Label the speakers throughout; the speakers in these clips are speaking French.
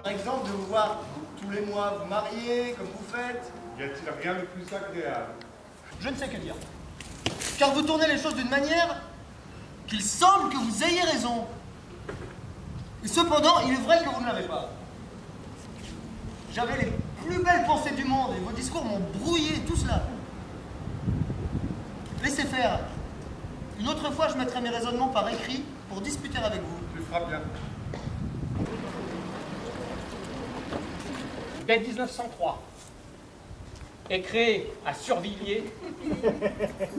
Speaker 1: Par exemple, de vous voir tous les mois vous marier, comme vous faites.
Speaker 2: Y a-t-il rien de plus agréable?
Speaker 1: Je ne sais que dire. Car vous tournez les choses d'une manière qu'il semble que vous ayez raison. Et cependant, il est vrai que vous ne l'avez pas. J'avais les plus belles pensées du monde et vos discours m'ont brouillé tout cela. Laissez faire. Une autre fois, je mettrai mes raisonnements par écrit pour discuter avec vous.
Speaker 2: Tu feras bien.
Speaker 3: Dès 1903 est créé à Survilliers.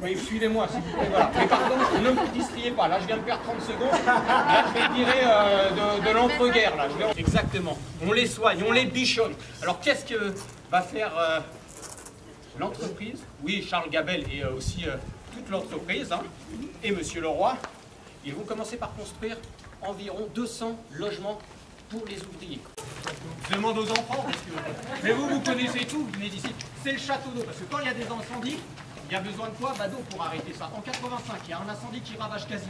Speaker 3: Oui, suivez-moi s'il vous plaît. Voilà. Mais pardon, ne me distriez pas. Là, je viens de perdre 30 secondes. Là, je vais tirer de l'entre-guerre. Exactement. On les soigne, on les bichonne. Alors, qu'est-ce que va faire l'entreprise? Oui, Charles Gabel et aussi toute l'entreprise, hein, et Monsieur Leroy, ils vont commencer par construire environ 200 logements pour les ouvriers. Je demande aux enfants, parce que... Mais vous connaissez tout, vous venez d'ici. C'est le château d'eau, parce que quand il y a des incendies, il y a besoin de quoi? Bah, d'eau pour arrêter ça. En 85, il y a un incendie qui ravage quasi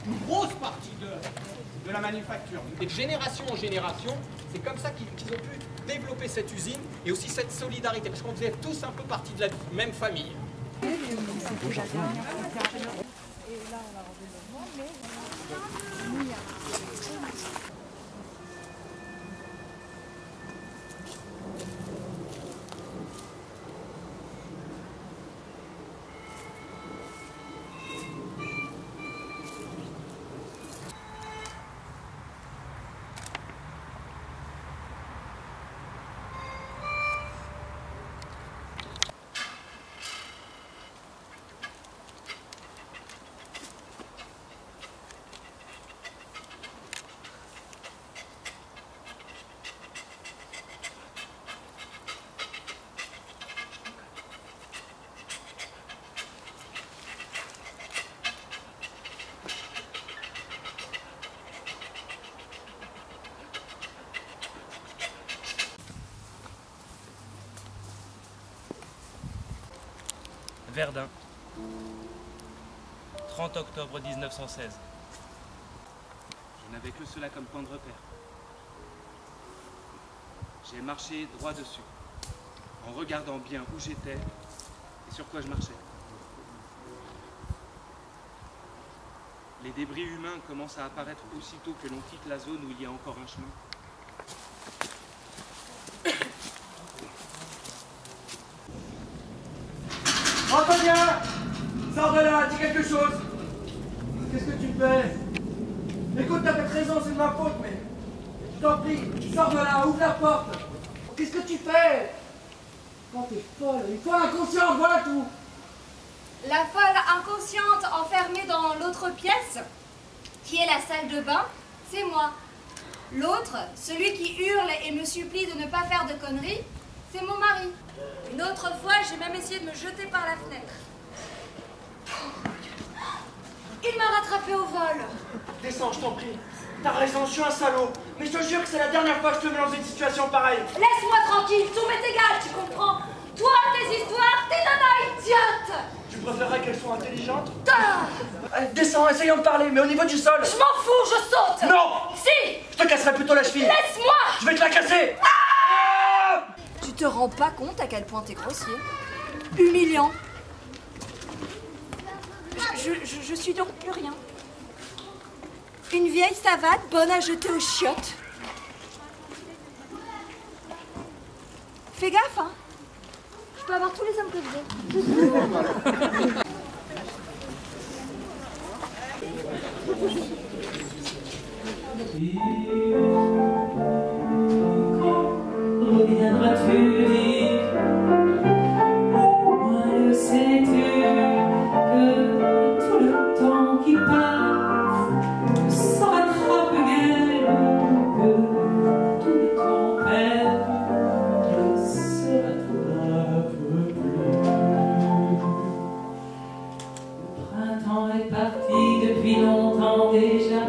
Speaker 3: une grosse partie de la manufacture. Et de génération en génération, c'est comme ça qu'ils ont pu développer cette usine et aussi cette solidarité, parce qu'on faisait tous un peu partie de la même famille.
Speaker 4: Verdun, 30 octobre 1916.
Speaker 5: Je n'avais que cela comme point de repère. J'ai marché droit dessus, en regardant bien où j'étais et sur quoi je marchais. Les débris humains commencent à apparaître aussitôt que l'on quitte la zone où il y a encore un chemin.
Speaker 6: Antonia! Sors de là, dis quelque chose! Qu'est-ce que tu fais? Écoute, t'as peut-être raison, c'est de ma faute, mais... Je t'en prie, sors de là, ouvre la porte! Qu'est-ce que tu fais? Oh, t'es folle, une folle inconsciente, voilà tout!
Speaker 7: La folle inconsciente enfermée dans l'autre pièce, qui est la salle de bain, c'est moi. L'autre, celui qui hurle et me supplie de ne pas faire de conneries, c'est mon mari. Une autre fois, j'ai même essayé de me jeter par la fenêtre. Il m'a rattrapé au vol.
Speaker 6: Descends, je t'en prie. T'as raison, je suis un salaud. Mais je te jure que c'est la dernière fois que je te mets dans une situation pareille.
Speaker 7: Laisse-moi tranquille, tout m'est égal, tu comprends? Toi, tes histoires, tes nanas idiotes.
Speaker 6: Tu préférerais qu'elles soient intelligentes? Descends, essayons de parler, mais au niveau du sol.
Speaker 7: Je m'en fous, je saute.
Speaker 6: Non!
Speaker 7: Si!
Speaker 6: Je te casserai plutôt la cheville.
Speaker 7: Laisse-moi!
Speaker 6: Je vais te la casser.
Speaker 7: Tu te rends pas compte à quel point t'es grossier? Humiliant. Je suis donc plus rien. Une vieille savate bonne à jeter aux chiottes. Fais gaffe, hein. Je peux avoir tous les hommes que je veux.
Speaker 8: Reviendras-tu dire, moi le sais-tu, que tout le temps qui passe ne s'en rattrape guère, que tous les tempêtes ne se rattrapent plus. Le printemps est parti depuis longtemps déjà,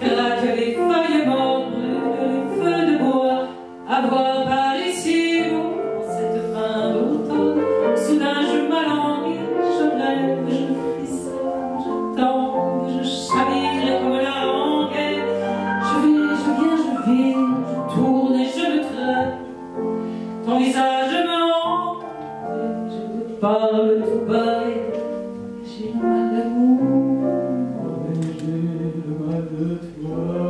Speaker 8: craquent les feuilles mortes, brûlent les feux de bois, à voir par ici, en cette fin d'automne, soudain je m'alangue, je rêve, je frissonne, je tangue, je chavire comme la langue, je vais, je viens, je vais. je me hante, et je te parle tout bas, et j'ai le mal d'amour, et j'ai le mal de toi.